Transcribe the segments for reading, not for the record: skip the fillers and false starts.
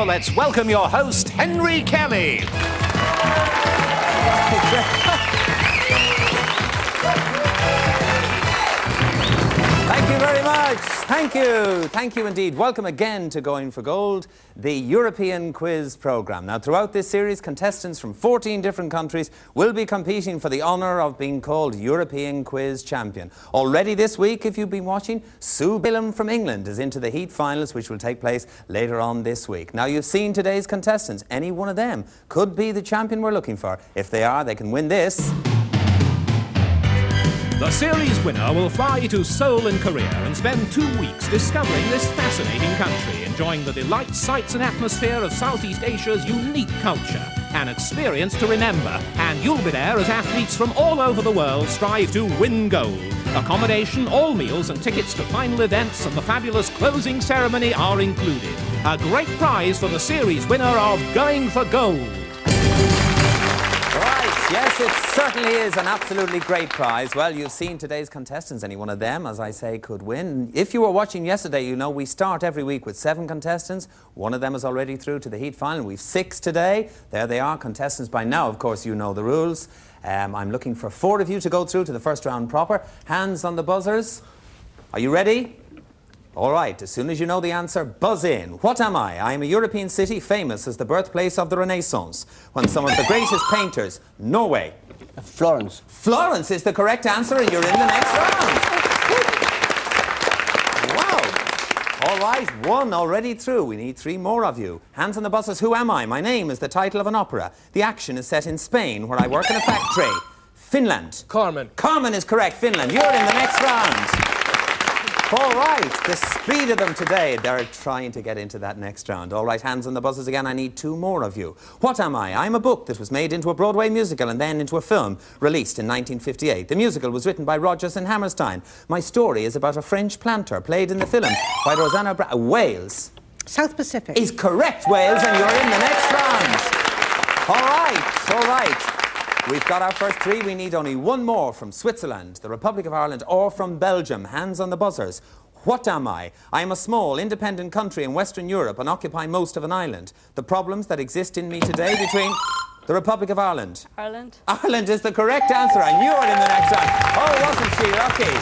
now let's welcome your host, Henry Kelly. Thank you very much. Thank you. Thank you indeed. Welcome again to Going for Gold, the European quiz programme. Now, throughout this series, contestants from 14 different countries will be competing for the honour of being called European Quiz Champion. Already this week, if you've been watching, Suzanne from England is into the heat finals, which will take place later on this week. Now, you've seen today's contestants. Any one of them could be the champion we're looking for. If they are, they can win this. The series winner will fly to Seoul in Korea and spend 2 weeks discovering this fascinating country, enjoying the delights, sights and atmosphere of Southeast Asia's unique culture. An experience to remember, and you'll be there as athletes from all over the world strive to win gold. Accommodation, all meals and tickets to final events and the fabulous closing ceremony are included. A great prize for the series winner of Going for Gold. Yes, it certainly is an absolutely great prize. Well, you've seen today's contestants. Any one of them, as I say, could win. If you were watching yesterday, you know we start every week with 7 contestants. One of them is already through to the heat final. We've 6 today. There they are, contestants. By now, of course, you know the rules. I'm looking for 4 of you to go through to the first round proper. Hands on the buzzers. Are you ready? All right, as soon as you know the answer, buzz in. What am I? I am a European city famous as the birthplace of the Renaissance, when some of the greatest painters, Norway. Florence. Florence is the correct answer, and you're in the next round. Wow. All right, 1 already through. We need 3 more of you. Hands on the buzzers. Who am I? My name is the title of an opera. The action is set in Spain, where I work in a factory. Finland. Carmen. Carmen is correct, Finland. You're in the next round. All right, the speed of them today, they're trying to get into that next round. All right, hands on the buzzers again, I need 2 more of you. What am I? I'm a book that was made into a Broadway musical and then into a film, released in 1958. The musical was written by Rodgers and Hammerstein. My story is about a French planter, played in the film by Rosanna Wales. South Pacific. Is correct, Wales, and you're in the next round. All right, all right. We've got our first 3. We need only 1 more from Switzerland, the Republic of Ireland, or from Belgium. Hands on the buzzers. What am I? I am a small, independent country in Western Europe and occupy most of an island. The problems that exist in me today between the Republic of Ireland. Ireland. Ireland is the correct answer, and you're in the next round. Oh, wasn't she lucky?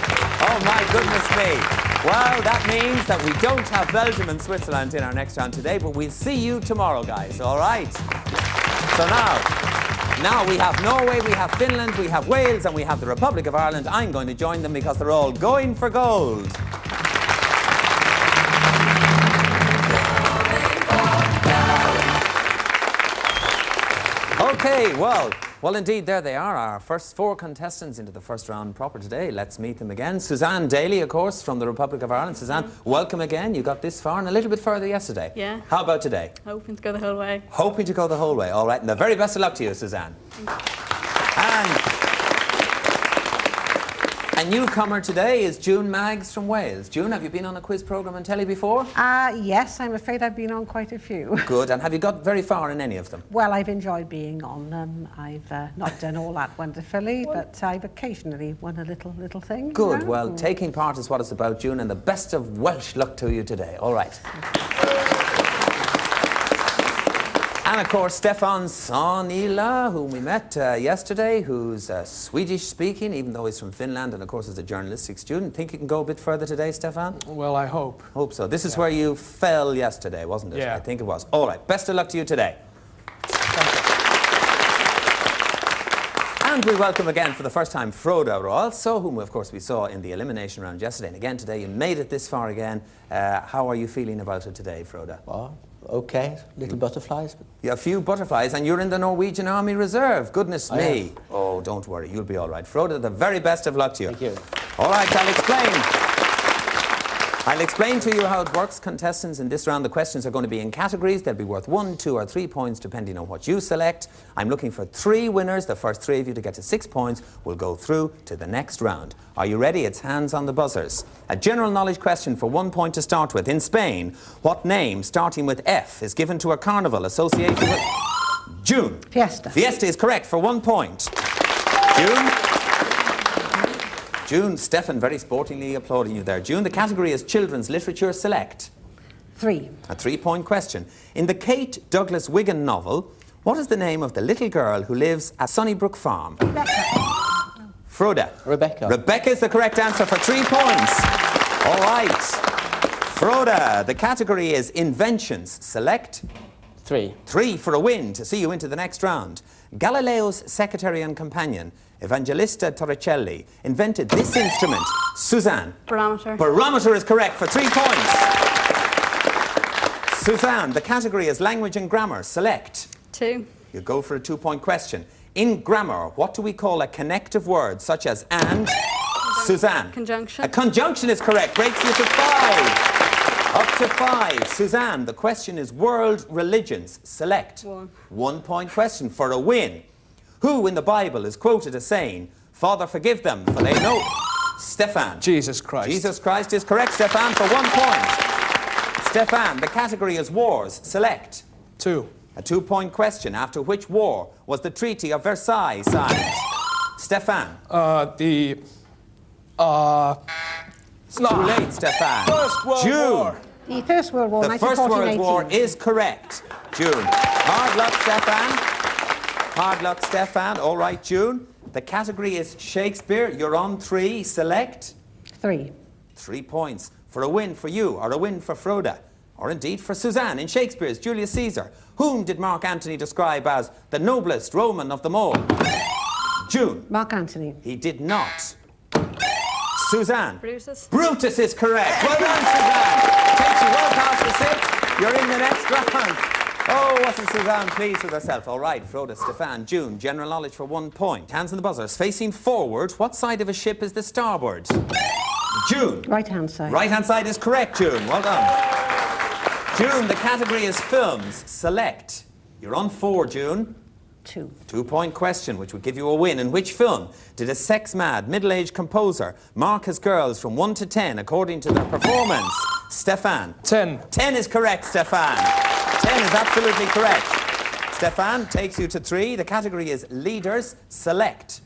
Oh, my goodness me. Well, that means that we don't have Belgium and Switzerland in our next round today, but we'll see you tomorrow, guys, all right? So now we have Norway, we have Finland, we have Wales, and we have the Republic of Ireland. I'm going to join them because they're all going for gold. Okay, well indeed, there they are, our first 4 contestants into the first round proper today. Let's meet them again. Suzanne Daly, of course, from the Republic of Ireland. Suzanne, welcome again. You got this far and a little bit further yesterday. Yeah. How about today? Hoping to go the whole way. Hoping to go the whole way. All right, and the very best of luck to you, Suzanne. And a newcomer today is June Maggs from Wales. June, have you been on a quiz programme on telly before? Yes, I'm afraid I've been on quite a few. Good, and have you got very far in any of them? Well, I've enjoyed being on them. I've not done all that wonderfully, but I've occasionally won a little thing. Good, well, taking part is what it's about, June, and the best of Welsh luck to you today. All right. And, of course, Stefan Sonila, whom we met yesterday, who's Swedish-speaking, even though he's from Finland, and, of course, is a journalistic student. Think you can go a bit further today, Stefan? Well, I hope. Hope so. This is where you fell yesterday, wasn't it? Yeah. I think it was. All right. Best of luck to you today. And we welcome again for the first time Frode also, whom of course we saw in the elimination round yesterday. And again today, you made it this far again. How are you feeling about it today, Frode? Well, okay, little butterflies. But... Yeah, a few butterflies, and you're in the Norwegian Army Reserve. Goodness me. Am. Oh, don't worry, you'll be all right. Frode, the very best of luck to you. Thank you. All right, I'll explain to you how it works. Contestants, in this round, the questions are going to be in categories. They'll be worth 1, 2 or 3 points depending on what you select. I'm looking for 3 winners. The first 3 of you to get to 6 points will go through to the next round. Are you ready? It's hands on the buzzers. A general knowledge question for 1 point to start with. In Spain, what name starting with F is given to a carnival associated with June? Fiesta. Fiesta is correct for 1 point. June, Stefan very sportingly applauding you there. June, the category is Children's Literature Select. 3. A 3-point question. In the Kate Douglas Wiggin novel, what is the name of the little girl who lives at Sunnybrook Farm? Frode. Rebecca. Rebecca is the correct answer for 3 points. All right. Frode, the category is inventions. Select 3. 3 for a win to see you into the next round. Galileo's secretary and companion, Evangelista Torricelli, invented this instrument. Suzanne. Barometer. Barometer is correct for 3 points. Suzanne, the category is language and grammar. Select 2. You go for a 2-point question. In grammar, what do we call a connective word such as and? Suzanne. Conjunction. A conjunction is correct. Breaks you to 5. Up to 5. Suzanne, the question is world religions. Select 1. 1-point question for a win. Who in the Bible is quoted as saying, Father, forgive them, for they know... Stefan. Jesus Christ. Jesus Christ is correct, Stefan, for 1 point. Stefan, the category is wars. Select 2. A 2-point question. After which war was the Treaty of Versailles signed? Stefan. It's too late, Stefan. First World June. War. The First World War, The First World 1914-18. War is correct. June. Hard luck, Stefan. Hard luck, Stefan. All right, June. The category is Shakespeare. You're on 3. Select 3. 3 points for a win for you, or a win for Frode, or indeed for Suzanne. In Shakespeare's Julius Caesar, whom did Mark Antony describe as the noblest Roman of them all? June. Mark Antony. He did not. Suzanne. Brutus. Brutus is correct. Well done, Suzanne. Takes you well past the 6. You're in the next round. Oh, wasn't Suzanne pleased with herself? All right, Frode, Stefan, June. General knowledge for 1 point. Hands on the buzzers. Facing forward, what side of a ship is the starboard? June. Right-hand side. Right-hand side is correct, June. Well done. June, the category is films. Select. You're on 4, June. 2. 2-point question, which would give you a win. In which film did a sex-mad, middle-aged composer mark his girls from 1 to 10 according to their performance? Stefan. 10. 10 is correct, Stefan. 10 is absolutely correct. Stefan takes you to 3. The category is leaders. Select.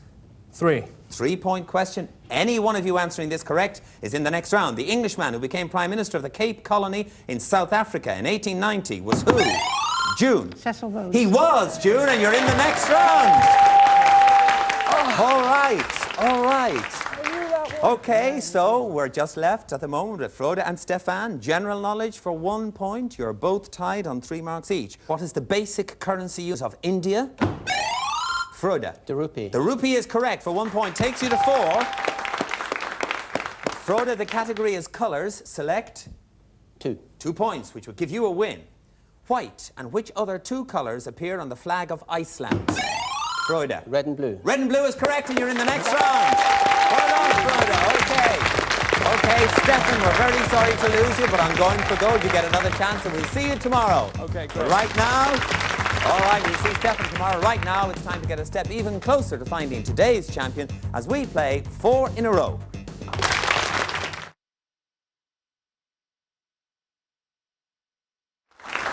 3. 3-point question. Any one of you answering this correct is in the next round. The Englishman who became Prime Minister of the Cape Colony in South Africa in 1890 was who? June. Cecil Rhodes. He was, June, and you're in the next round. All right, all right. Okay, so we're just left at the moment with Frode and Stefan. General knowledge for 1 point. You're both tied on 3 marks each. What is the basic currency use of India? Frode. The rupee. The rupee is correct for 1 point. Takes you to 4. Frode, the category is colours. Select 2. 2 points, which would give you a win. White and which other 2 colours appear on the flag of Iceland? Frode. Red and blue. Red and blue is correct, and you're in the next round. Well done, Frode. Okay. Okay, Stefan, we're very sorry to lose you, but on Going for Gold, you get another chance, and we'll see you tomorrow. Okay, great. But right now, all right, we'll see Stefan tomorrow. Right now, it's time to get a step even closer to finding today's champion as we play 4 in a row.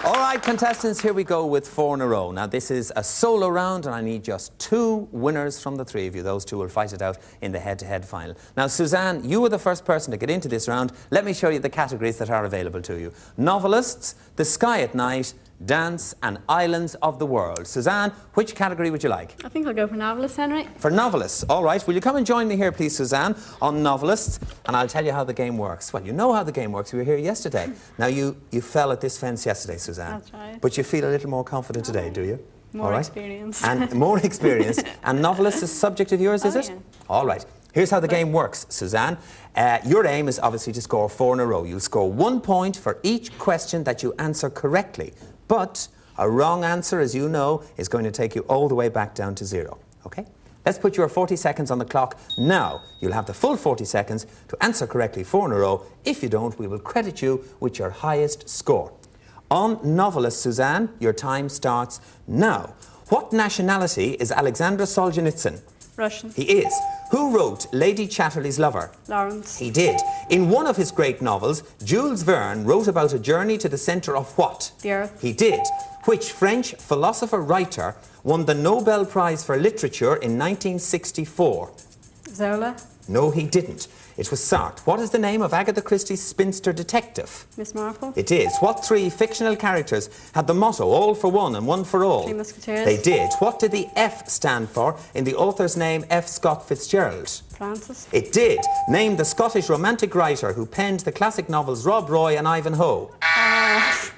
All right, contestants, here we go with 4 in a row. Now, this is a solo round, and I need just 2 winners from the 3 of you. Those 2 will fight it out in the head-to-head final. Now, Suzanne, you were the first person to get into this round. Let me show you the categories that are available to you. Novelists, The Sky at Night, Dance, and Islands of the World. Suzanne, which category would you like? I think I'll go for novelist, Henry. For novelists. All right. Will you come and join me here, please, Suzanne, on novelists, and I'll tell you how the game works. Well, you know how the game works. You were here yesterday. Now, you fell at this fence yesterday, Suzanne. That's right. But you feel a little more confident today, do you? More All right. experienced. And more experienced. And novelist is a subject of yours, is it? Yeah. All right. Here's how the game works, Suzanne. Your aim is obviously to score 4 in a row. You'll score 1 point for each question that you answer correctly. But a wrong answer, as you know, is going to take you all the way back down to 0. Okay? Let's put your 40 seconds on the clock now. You'll have the full 40 seconds to answer correctly 4 in a row. If you don't, we will credit you with your highest score. On novelist, Suzanne, your time starts now. What nationality is Alexander Solzhenitsyn? Russian. He is. Who wrote Lady Chatterley's Lover? Lawrence. He did. In one of his great novels, Jules Verne wrote about a journey to the centre of what? The Earth. He did. Which French philosopher-writer won the Nobel Prize for Literature in 1964? Zola. No, he didn't. It was Sartre. What is the name of Agatha Christie's spinster detective? Miss Marple. It is. What three fictional characters had the motto, all for one and one for all? Three Musketeers. They did. What did the F stand for in the author's name, F. Scott Fitzgerald? Francis. It did. Name the Scottish romantic writer who penned the classic novels Rob Roy and Ivanhoe.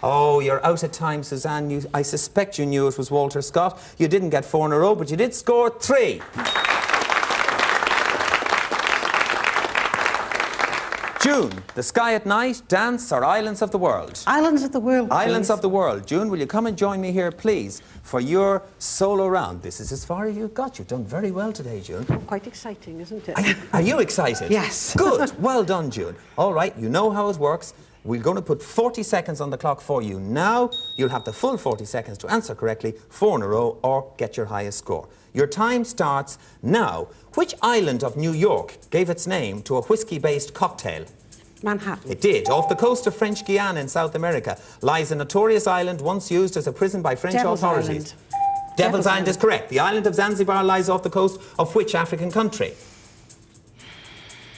Oh, you're out of time, Suzanne. I suspect you knew it was Walter Scott. You didn't get 4 in a row, but you did score 3. June, the sky at night, dance, or islands of the world? Islands of the world, please. Islands of the world. June, will you come and join me here, please, for your solo round? This is as far as you've got. You've done very well today, June. Quite exciting, isn't it? Are you excited? Yes. Good. Well done, June. All right, you know how it works. We're going to put 40 seconds on the clock for you now. You'll have the full 40 seconds to answer correctly, 4 in a row, or get your highest score. Your time starts now. Which island of New York gave its name to a whiskey-based cocktail? Manhattan. It did. Off the coast of French Guiana in South America lies a notorious island once used as a prison by French authorities. Devil's Island is correct. The island of Zanzibar lies off the coast of which African country?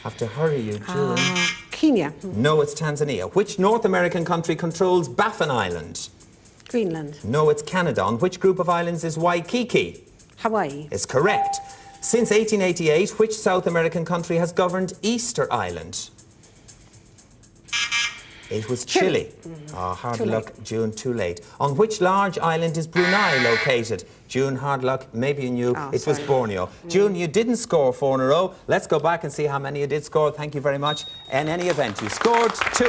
Have to hurry you, June. Kenya. No, it's Tanzania. Which North American country controls Baffin Island? Greenland. No, it's Canada. On which group of islands is Waikiki? Hawaii. It's correct. Since 1888, which South American country has governed Easter Island? It was Chile. Oh, hard luck, June, too late. On which large island is Brunei located? June, hard luck, maybe you knew. It was Borneo. June, you didn't score 4 in a row. Let's go back and see how many you did score. Thank you very much. In any event, you scored 2.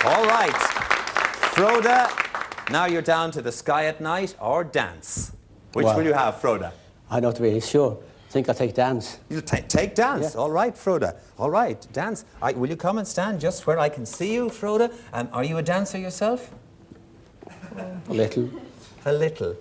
All right. Frode, now you're down to the sky at night or dance. Which will you have, Frode? I'm not really sure. I think I'll take dance. You'll take dance. Yeah. All right, Frode. All right, dance. Will you come and stand just where I can see you, Frode? Are you a dancer yourself? A little. A little.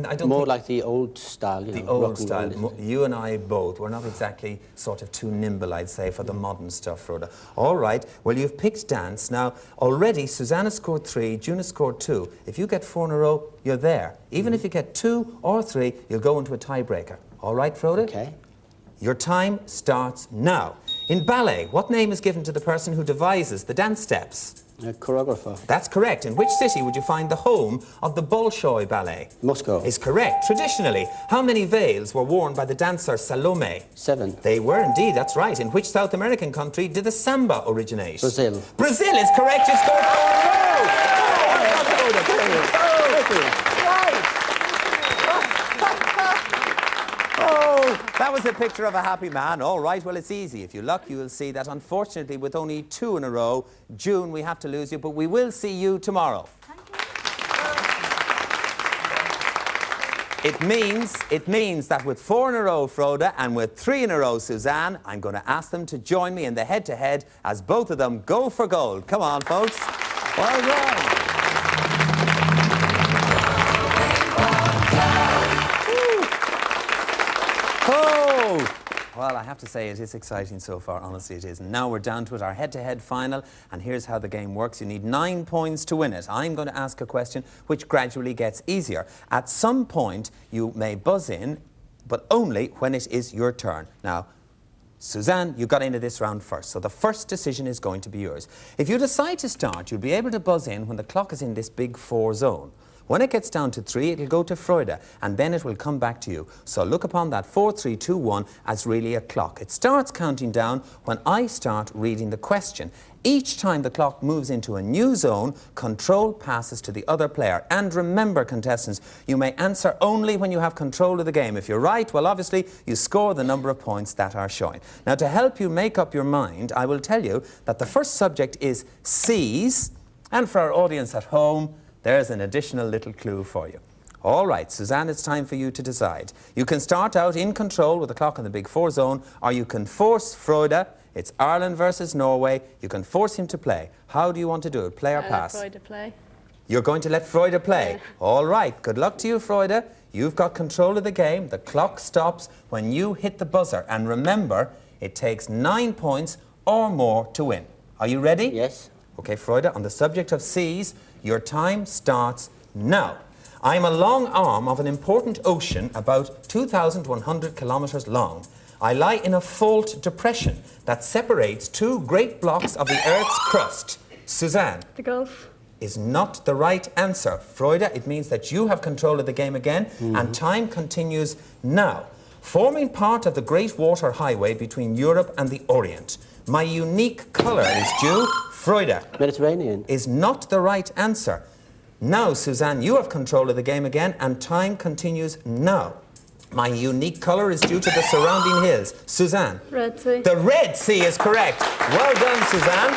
I don't More think like the old style, you know. the old rock and style. roll. You and I both. We're not exactly sort of too nimble, I'd say, for the modern stuff, Frode. All right. Well, you've picked dance. Now, already, Suzanne has scored 3, June has scored 2. If you get 4 in a row, you're there. Even if you get 2 or 3, you'll go into a tiebreaker. All right, Frode? Okay. Your time starts now. In ballet, what name is given to the person who devises the dance steps? A choreographer. That's correct. In which city would you find the home of the Bolshoi Ballet? Moscow. Is correct. Traditionally, how many veils were worn by the dancer Salome? 7. They were indeed, that's right. In which South American country did the samba originate? Brazil. Brazil is correct. You scored 4 in a row. That was a picture of a happy man. All right, well, it's easy. If you look, you will see that, unfortunately, with only 2 in a row, June, we have to lose you, but we will see you tomorrow. It means that with 4 in a row, Frode, and with 3 in a row, Suzanne, I'm going to ask them to join me in the head-to-head as both of them go for gold. Come on, folks. Well done. Well, I have to say it is exciting so far, honestly it is. Now we're down to it, our head-to-head final, and here's how the game works. You need 9 points to win it. I'm going to ask a question which gradually gets easier. At some point, you may buzz in, but only when it is your turn. Now, Suzanne, you got into this round first, so the first decision is going to be yours. If you decide to start, you'll be able to buzz in when the clock is in this big 4 zone. When it gets down to 3, it'll go to Frode, and then it will come back to you. So look upon that 4, 3, 2, 1 as really a clock. It starts counting down when I start reading the question. Each time the clock moves into a new zone, control passes to the other player. And remember, contestants, you may answer only when you have control of the game. If you're right, well, obviously, you score the number of points that are showing. Now, to help you make up your mind, I will tell you that the first subject is seas, and for our audience at home, there's an additional little clue for you. All right, Suzanne, it's time for you to decide. You can start out in control with the clock in the big 4 zone, or you can force Frode. It's Ireland versus Norway. You can force him to play. How do you want to do it? Play or pass? Frode play. You're going to let Frode play? Yeah. All right, good luck to you, Frode. You've got control of the game. The clock stops when you hit the buzzer. And remember, it takes 9 points or more to win. Are you ready? Yes. Okay, Frode, on the subject of seas, your time starts now. I'm a long arm of an important ocean about 2,100 kilometres long. I lie in a fault depression that separates two great blocks of the Earth's crust. Suzanne. The Gulf. Is not the right answer. Frode, it means that you have control of the game again, and time continues now. Forming part of the Great Water Highway between Europe and the Orient. My unique colour is due. Frode. Mediterranean. Is not the right answer. Now, Suzanne, you have control of the game again, and time continues now. My unique colour is due to the surrounding hills. Suzanne. Red Sea. The Red Sea is correct. Well done, Suzanne.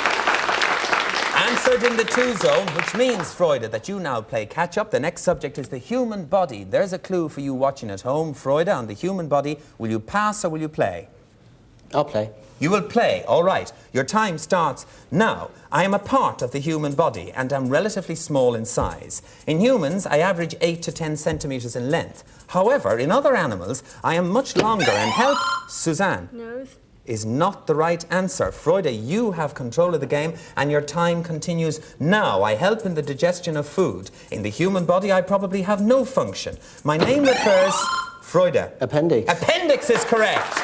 Answered in the 2 zone, which means, Frode, that you now play catch-up. The next subject is the human body. There's a clue for you watching at home. Frode, on the human body, will you pass or will you play? I'll play. You will play, all right. Your time starts now. I am a part of the human body and am relatively small in size. In humans, I average 8 to 10 centimetres in length. However, in other animals, I am much longer and help. Suzanne. Nose. Is not the right answer. Frode, you have control of the game and your time continues now. I help in the digestion of food. In the human body, I probably have no function. My name refers... Frode. Appendix. Appendix is correct.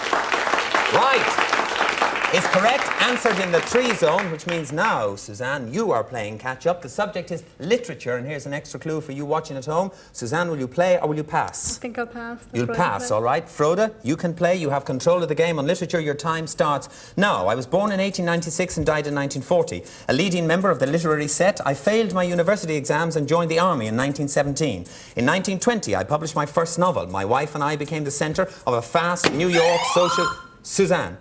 Right. Is correct. Answered in the 3 zone, which means now, Suzanne, you are playing catch-up. The subject is literature, and here's an extra clue for you watching at home. Suzanne, will you play or will you pass? I think I'll pass. You'll pass, all right. Frode, you can play. You have control of the game. On literature, your time starts now. I was born in 1896 and died in 1940. A leading member of the literary set, I failed my university exams and joined the army in 1917. In 1920, I published my first novel. My wife and I became the centre of a fast New York social... Suzanne.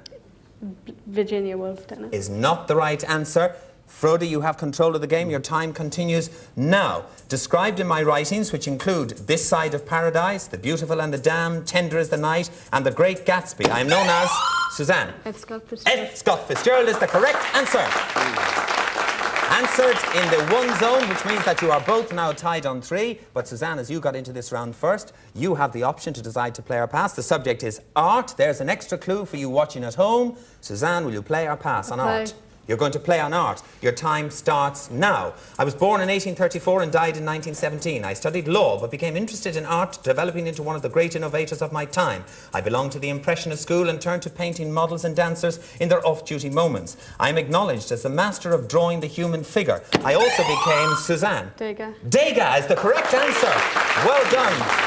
Virginia Woolf, don't I? Is not the right answer. Frode, you have control of the game. Your time continues now. Described in my writings, which include This Side of Paradise, The Beautiful and the Damned, Tender as the Night, and The Great Gatsby, I am known as Suzanne. F. Scott Fitzgerald. F. Scott Fitzgerald is the correct answer. Answered in the 1 zone, which means that you are both now tied on 3. But Suzanne, as you got into this round first, you have the option to decide to play or pass. The subject is art. There's an extra clue for you watching at home. Suzanne, will you play or pass on art? You're going to play on art. Your time starts now. I was born in 1834 and died in 1917. I studied law but became interested in art, developing into one of the great innovators of my time. I belonged to the Impressionist school and turned to painting models and dancers in their off-duty moments. I am acknowledged as the master of drawing the human figure. I also became Suzanne. Degas. Degas is the correct answer. Well done.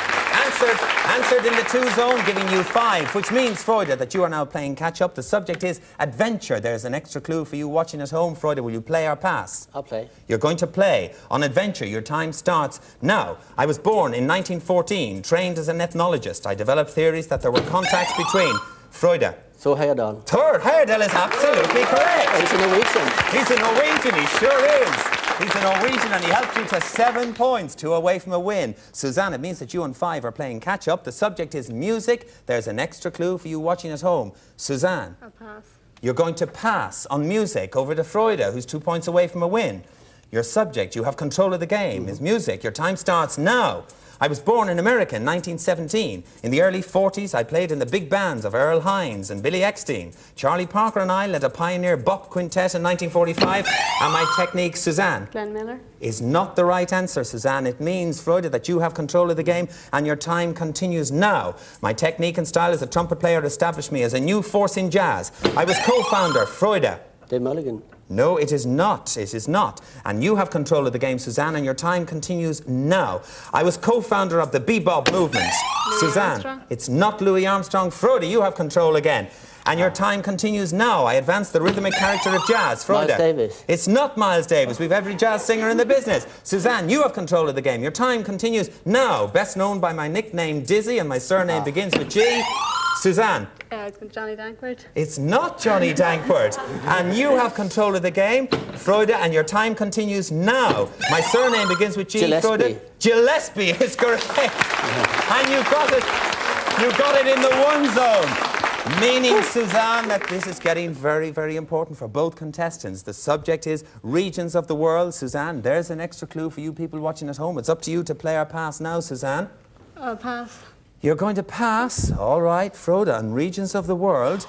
Answered in the 2 zone, giving you 5, which means, Frode, that you are now playing catch-up. The subject is adventure. There's an extra clue for you watching at home. Frode, will you play or pass? I'll play. You're going to play on adventure. Your time starts now. I was born in 1914, trained as an ethnologist. I developed theories that there were contacts between... Frode. So Heyerdahl. Thor Heyerdahl is absolutely correct. He's a Norwegian. He's a Norwegian, he sure is. He's a Norwegian and he helped you to 7 points, 2 away from a win. Suzanne, it means that you and 5 are playing catch-up. The subject is music. There's an extra clue for you watching at home. Suzanne. I'll pass. You're going to pass on music over to Frode, who's 2 points away from a win. Your subject, you have control of the game, is music. Your time starts now. I was born in America in 1917. In the early 40s, I played in the big bands of Earl Hines and Billy Eckstein. Charlie Parker and I led a pioneer bop quintet in 1945, and my technique, Suzanne. Glenn Miller. Is not the right answer, Suzanne. It means, Frode, that you have control of the game and your time continues now. My technique and style as a trumpet player established me as a new force in jazz. I was co-founder, Frode. Dave Mulligan. No, it is not. It is not. And you have control of the game, Suzanne, and your time continues now. I was co-founder of the bebop movement. Suzanne. Armstrong. It's not Louis Armstrong. Frode, you have control again. And your time continues now. I advance the rhythmic character of jazz. Frode. Miles Davis. It's not Miles Davis. We've every jazz singer in the business. Suzanne, you have control of the game. Your time continues now. Best known by my nickname Dizzy, and my surname begins with G. Suzanne. It's Johnny Dankworth. It's not Johnny Dankworth. And you have control of the game, Frode, and your time continues now. My surname begins with G. Gillespie. Frode. Gillespie is correct. And you got it. You got it in the 1 zone. Meaning, Suzanne, that this is getting very, very important for both contestants. The subject is regions of the world. Suzanne, there's an extra clue for you people watching at home. It's up to you to play or pass now, Suzanne. I'll pass. You're going to pass, all right, Frode, on regions of the world.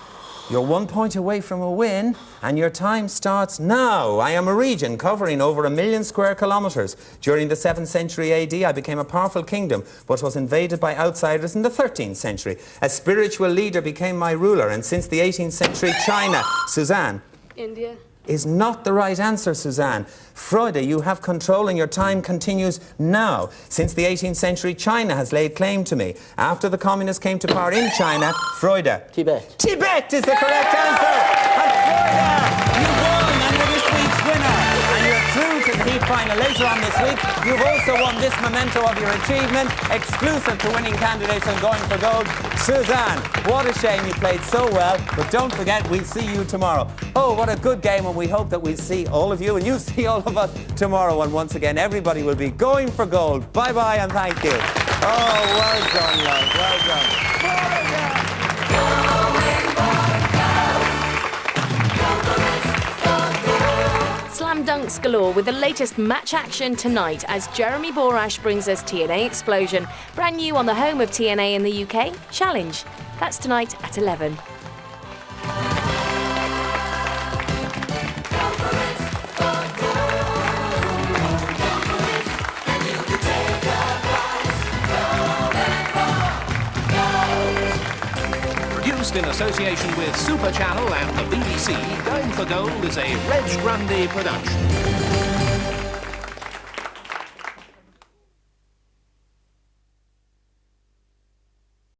You're 1 point away from a win, and your time starts now. I am a region covering over 1 million square kilometres. During the 7th century AD, I became a powerful kingdom, but was invaded by outsiders in the 13th century. A spiritual leader became my ruler, and since the 18th century, China. Suzanne. India. Is not the right answer, Suzanne. Frode, you have control and your time continues now. Since the 18th century, China has laid claim to me. After the communists came to power in China, Frode. Tibet. Tibet is the correct answer! And Frode, you won and you're this week's winner. And you're through to the heat final later on this week. You've also won this memento of your achievement, exclusive to winning candidates and going for gold. Suzanne, what a shame you played so well, but don't forget, we'll see you tomorrow. Oh, what a good game, and we hope that we'll see all of you and you see all of us tomorrow. And once again, everybody will be going for gold. Bye-bye and thank you. Oh, well done, love, well done. Slam dunks galore with the latest match action tonight as Jeremy Borash brings us TNA Explosion. Brand new on the home of TNA in the UK, Challenge. That's tonight at 11. Produced in association with Super Channel and the BBC, Going for Gold is a Reg Grundy production.